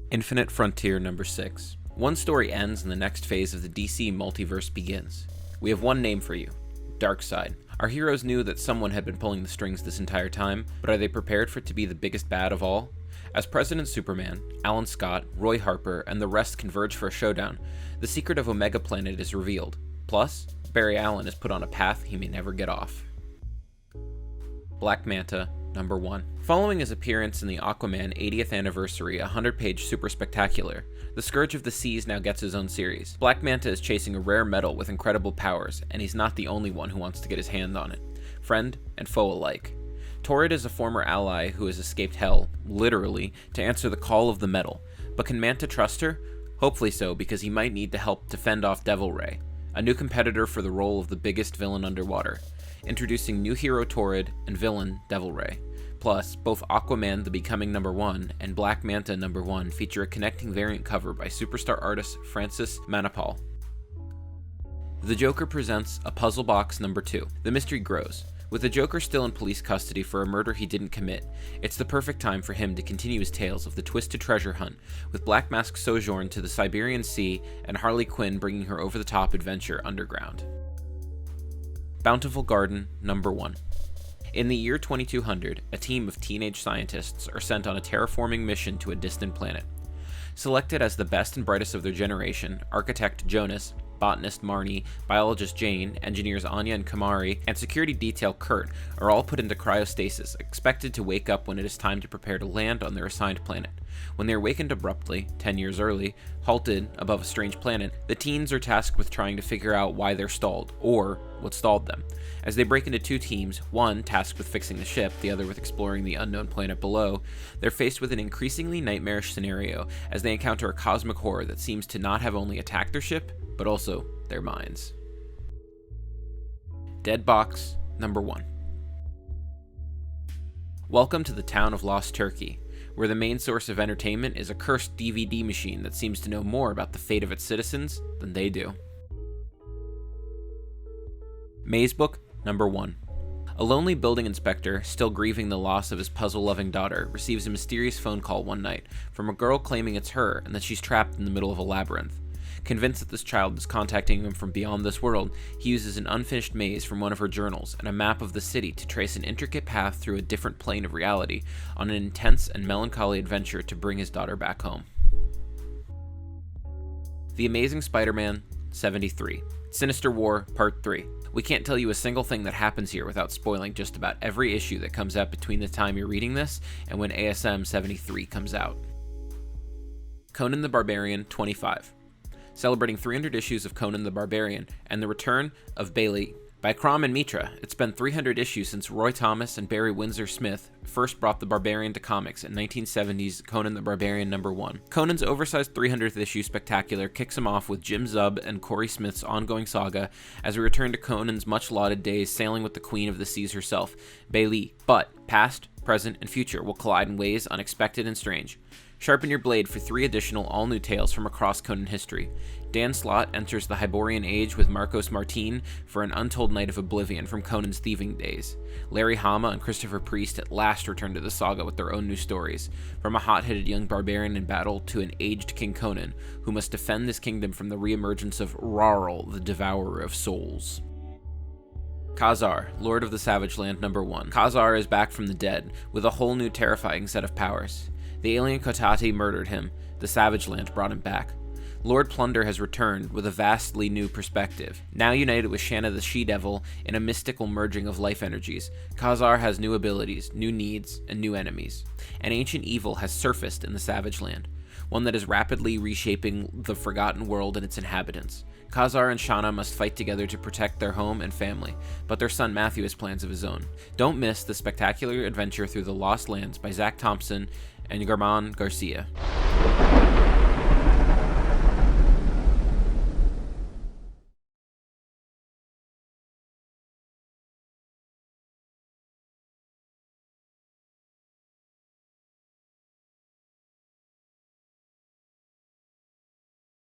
Infinite Frontier number 6. One story ends and the next phase of the DC multiverse begins. We have one name for you: Darkseid. Our heroes knew that someone had been pulling the strings this entire time, but are they prepared for it to be the biggest bad of all? As President Superman, Alan Scott, Roy Harper, and the rest converge for a showdown, the secret of Omega Planet is revealed. Plus, Barry Allen is put on a path he may never get off. Black Manta number 1. Following his appearance in the Aquaman 80th Anniversary 100-page Super Spectacular, the Scourge of the Seas now gets his own series. Black Manta is chasing a rare metal with incredible powers, and he's not the only one who wants to get his hand on it. Friend and foe alike. Torrid is a former ally who has escaped hell, literally, to answer the call of the metal. But can Manta trust her? Hopefully so, because he might need to help to fend off Devil Ray, a new competitor for the role of the biggest villain underwater, introducing new hero Torrid and villain Devil Ray. Plus, both Aquaman the Becoming number 1 and Black Manta number 1 feature a connecting variant cover by superstar artist Francis Manapul. The Joker presents a puzzle box number 2. The mystery grows. With the Joker still in police custody for a murder he didn't commit, it's the perfect time for him to continue his tales of the twisted treasure hunt, with Black Mask's sojourn to the Siberian Sea and Harley Quinn bringing her over-the-top adventure underground. Bountiful Garden number 1. In the year 2200, a team of teenage scientists are sent on a terraforming mission to a distant planet. Selected as the best and brightest of their generation, architect Jonas, botanist Marnie, biologist Jane, engineers Anya and Kamari, and security detail Kurt are all put into cryostasis, expected to wake up when it is time to prepare to land on their assigned planet. When they are awakened abruptly, 10 years early, halted above a strange planet, the teens are tasked with trying to figure out why they're stalled, or what stalled them. As they break into two teams, one tasked with fixing the ship, the other with exploring the unknown planet below, they're faced with an increasingly nightmarish scenario as they encounter a cosmic horror that seems to not have only attacked their ship, but also their minds. Dead Box number 1. Welcome to the town of Lost Turkey, where the main source of entertainment is a cursed DVD machine that seems to know more about the fate of its citizens than they do. Maze Book number 1. A lonely building inspector, still grieving the loss of his puzzle-loving daughter, receives a mysterious phone call one night from a girl claiming it's her and that she's trapped in the middle of a labyrinth. Convinced that this child is contacting him from beyond this world, he uses an unfinished maze from one of her journals and a map of the city to trace an intricate path through a different plane of reality on an intense and melancholy adventure to bring his daughter back home. The Amazing Spider-Man 73. Sinister War Part 3. We can't tell you a single thing that happens here without spoiling just about every issue that comes out between the time you're reading this and when ASM 73 comes out. Conan the Barbarian 25. Celebrating 300 issues of Conan the Barbarian and the return of Bailey. By Crom and Mitra, it's been 300 issues since Roy Thomas and Barry Windsor Smith first brought the Barbarian to comics in 1970's Conan the Barbarian number 1. Conan's oversized 300th issue spectacular kicks him off with Jim Zub and Corey Smith's ongoing saga as we return to Conan's much-lauded days sailing with the Queen of the Seas herself, Bailey. But past, present, and future will collide in ways unexpected and strange. Sharpen your blade for 3 additional all-new tales from across Conan history. Dan Slott enters the Hyborian Age with Marcos Martin for an untold night of oblivion from Conan's thieving days. Larry Hama and Christopher Priest at last return to the saga with their own new stories, from a hot-headed young barbarian in battle to an aged King Conan, who must defend this kingdom from the reemergence of Rarl, the Devourer of Souls. ka-zar, Lord of the Savage Land number 1. ka-zar is back from the dead, with a whole new terrifying set of powers. The alien Kotati murdered him, the Savage Land brought him back. Lord Plunder has returned with a vastly new perspective. Now united with Shanna the She-Devil in a mystical merging of life energies, ka-zar has new abilities, new needs, and new enemies. An ancient evil has surfaced in the Savage Land, one that is rapidly reshaping the forgotten world and its inhabitants. ka-zar and Shanna must fight together to protect their home and family, but their son Matthew has plans of his own. Don't miss the spectacular adventure through the Lost Lands by Zach Thompson and Garman Garcia.